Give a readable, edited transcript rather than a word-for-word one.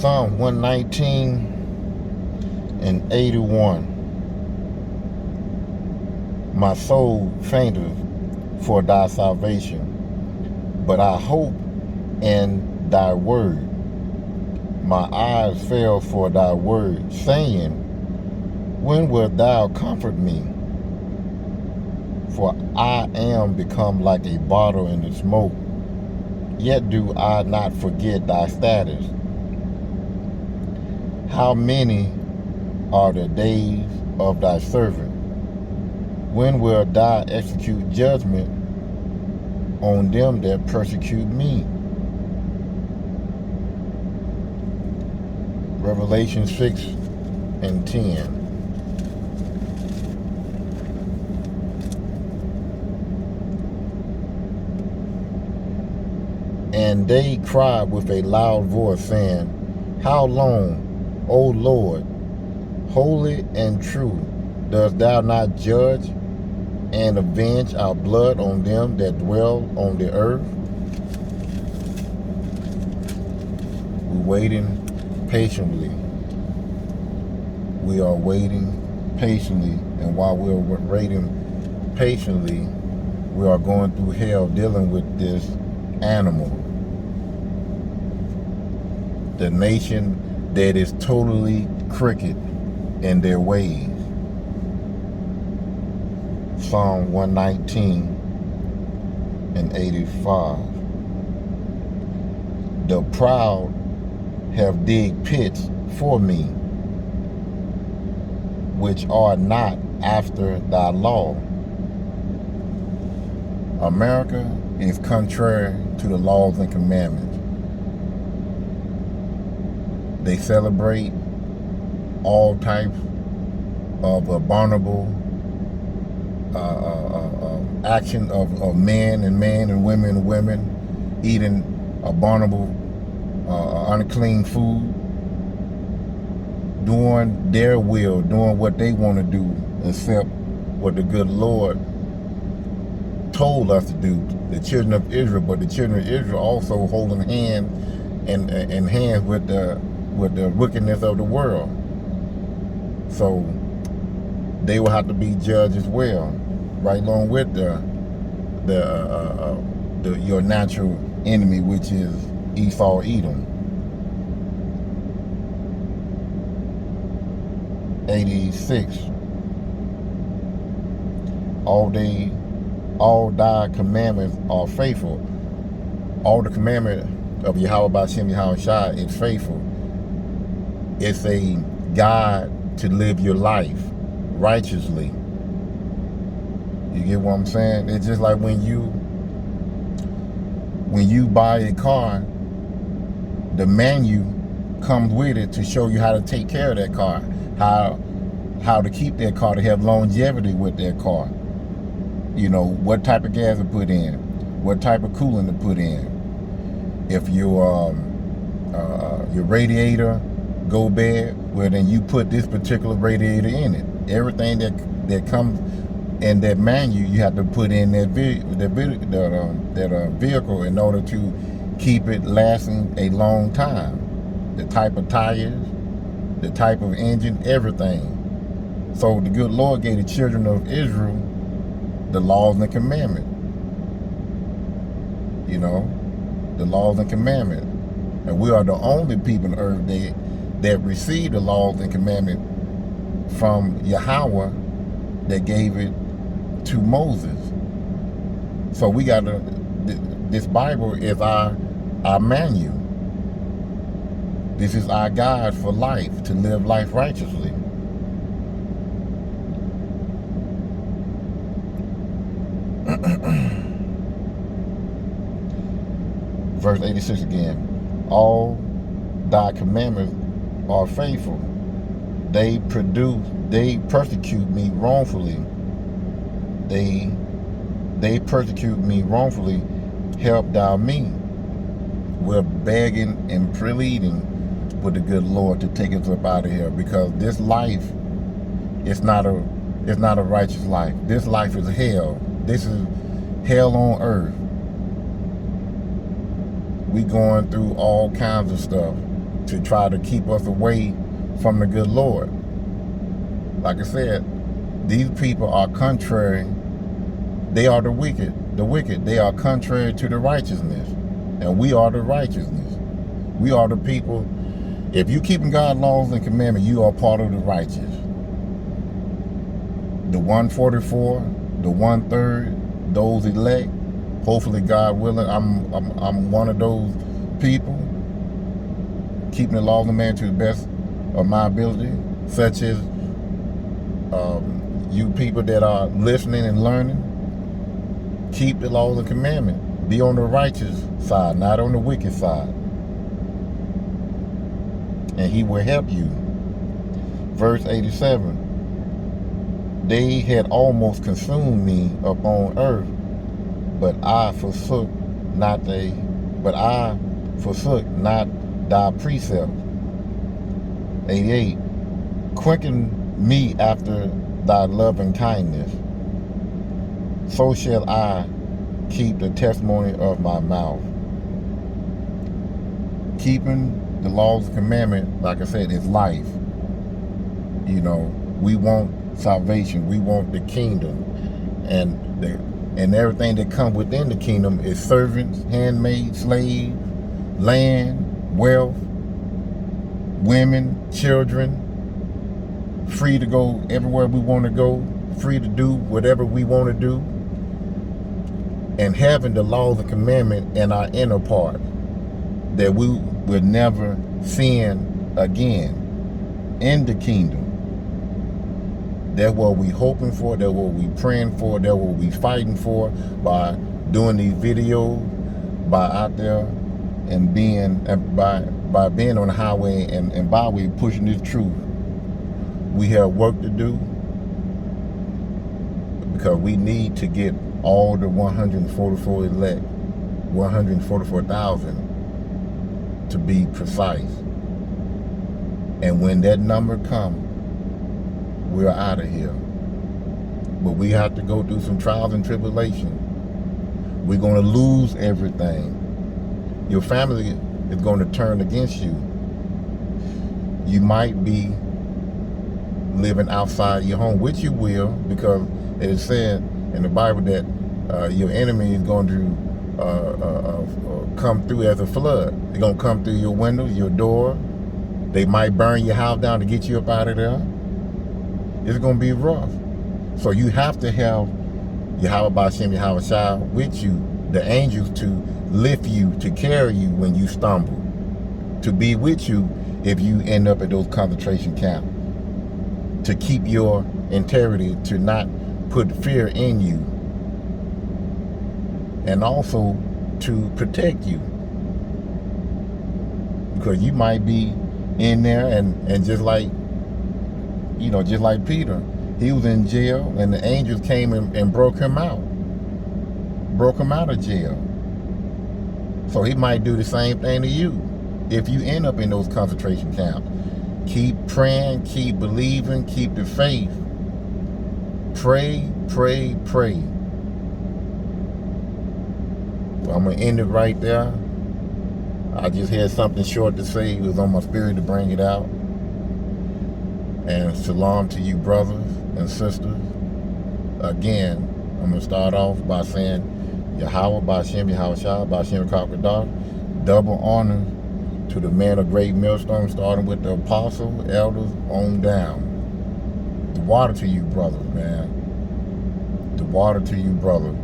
Psalm 119 and 81. My soul fainteth for thy salvation, but I hope in thy word. My eyes fail for thy word, saying, when wilt thou comfort me? For I am become like a bottle in the smoke, yet do I not forget thy statutes. How many are the days of thy servant? When wilt thou execute judgment on them that persecute me? Revelation 6 and 10. And they cried with a loud voice, saying, how long, O Lord, holy and true, dost thou not judge and avenge our blood on them that dwell on the earth? We're waiting patiently. We are waiting patiently, and while we're waiting patiently, we are going through hell dealing with this animal. The nation that is totally crooked in their ways. Psalm 119 and 85. The proud have digged pits for me, which are not after thy law. America is contrary to the laws and commandments. They celebrate all types of abominable action of men and women and women, eating abominable unclean food, doing their will, doing what they want to do, except what the good Lord told us to do, the children of Israel. But the children of Israel also holding hand in hands with the wickedness of the world. So they will have to be judged as well, right along with your natural enemy, which is Esau, Edom. 86. All thy commandments are faithful. All the commandment of Yahweh B'Shem Yahweh Shai is faithful. It's a guide to live your life righteously. You get what I'm saying? It's just like when you buy a car, the menu comes with it to show you how to take care of that car, how to keep that car, to have longevity with that car. You know, what type of gas to put in, what type of coolant to put in. If your radiator go bad, well then you put this particular radiator in it. Everything that comes in that menu, you have to put in that vehicle in order to keep it lasting a long time. The type of tires, the type of engine, everything. So the good Lord gave the children of Israel the laws and the commandments. You know, the laws and commandments. And we are the only people on earth that received the laws and commandments from Yahweh that gave it to Moses. So we got this Bible is our manual. This is our guide for life, to live life righteously. Verse 86 again. All thy commandments are faithful. They persecute me wrongfully. They persecute me wrongfully. Help thou me. We're begging and pleading with the good Lord to take us up out of here, because this life is not a righteous life. This life is hell. This is hell on earth. We going through all kinds of stuff. to try to keep us away from the good Lord. Like I said, these people are contrary. They are the wicked. They are contrary to the righteousness. And we are the righteousness. We are the people. If you keeping God's laws and commandments, you are part of the righteous. The 144, the 1/3, those elect. Hopefully, God willing, I'm one of those people, keeping the laws of man to the best of my ability, such as you people that are listening and learning. Keep the laws and commandments. Be on the righteous side, not on the wicked side. And he will help you. Verse 87. They had almost consumed me upon earth, but I forsook not thy precepts. 88. Quicken me after thy loving kindness, so shall I keep the testimony of my mouth. Keeping the laws and commandments, like I said, is life. You know, we want salvation. We want the kingdom. And everything that comes within the kingdom is servants, handmaids, slaves, land, wealth, women, children, free to go everywhere we want to go, free to do whatever we want to do, and having the laws and commandments in our inner part, that we will never sin again in the kingdom. That's what we hoping for, that's what we praying for, that's what we fighting for by doing these videos, by out there and by being on the highway and byway pushing this truth. We have work to do, because we need to get all the 144 elect, 144,000 to be precise. And when that number comes, we're out of here. But we have to go through some trials and tribulation. We're going to lose everything. Your family is going to turn against you. You might be living outside your home, which you will, because it is said in the Bible that your enemy is going to come through as a flood. They're going to come through your windows, your door. They might burn your house down to get you up out of there. It's going to be rough. So you have to have Yahweh Ba'Shem, Yahweh Shai with you, the angels to lift you, to carry you when you stumble, to be with you if you end up at those concentration camps, to keep your integrity, to not put fear in you, and also to protect you. Because you might be in there and just like, you know, just like Peter, he was in jail and the angels came and broke him out of jail. So he might do the same thing to you if you end up in those concentration camps. Keep praying, keep believing, keep the faith. Pray, pray, pray. So I'm going to end it right there. I just had something short to say. It was on my spirit to bring it out. And shalom to you, brothers and sisters. Again, I'm going to start off by saying Yahweh Ba'Shem, Yahweh Shai, Ba'Shem Kakadar. Double honor to the man of great millstone, starting with the apostle, elders, on down. The water to you, brothers, man. The water to you, brother.